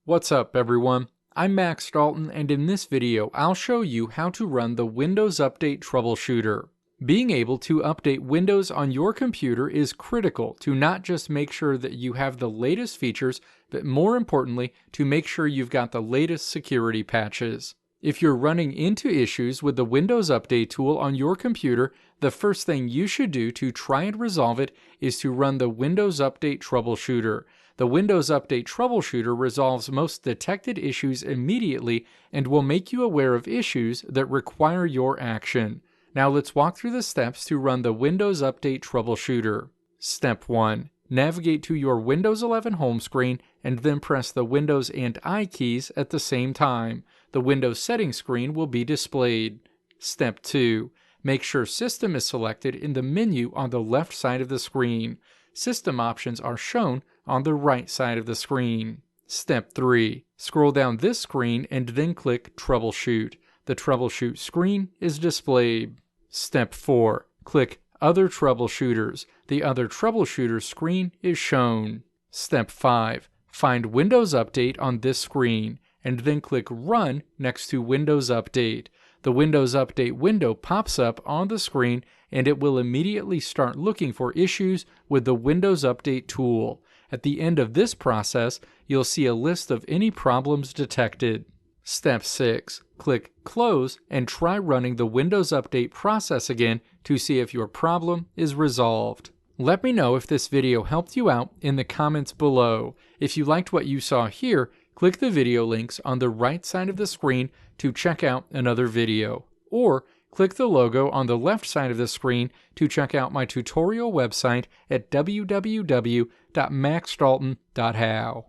What's up everyone? I'm Max Dalton, and in this video I'll show you how to run the Windows Update Troubleshooter. Being able to update Windows on your computer is critical to not just make sure that you have the latest features, but more importantly, to make sure you've got the latest security patches. If you're running into issues with the Windows Update tool on your computer, the first thing you should do to try and resolve it is to run the Windows Update Troubleshooter. The Windows Update Troubleshooter resolves most detected issues immediately and will make you aware of issues that require your action. Now let's walk through the steps to run the Windows Update Troubleshooter. Step 1. Navigate to your Windows 11 home screen and then press the Windows and I keys at the same time. The Windows settings screen will be displayed. Step 2. Make sure System is selected in the menu on the left side of the screen. System options are shown on the right side of the screen. Step 3. Scroll down this screen and then click Troubleshoot. The Troubleshoot screen is displayed. Step 4. Click Other Troubleshooters. The Other Troubleshooters screen is shown. Step 5. Find Windows Update on this screen, and then click Run next to Windows Update. The Windows Update window pops up on the screen, and it will immediately start looking for issues with the Windows Update tool. At the end of this process, you'll see a list of any problems detected. Step 6. Click Close and try running the Windows Update process again to see if your problem is resolved. Let me know if this video helped you out in the comments below. If you liked what you saw here, click the video links on the right side of the screen to check out another video. Or click the logo on the left side of the screen to check out my tutorial website at www.maxdalton.how.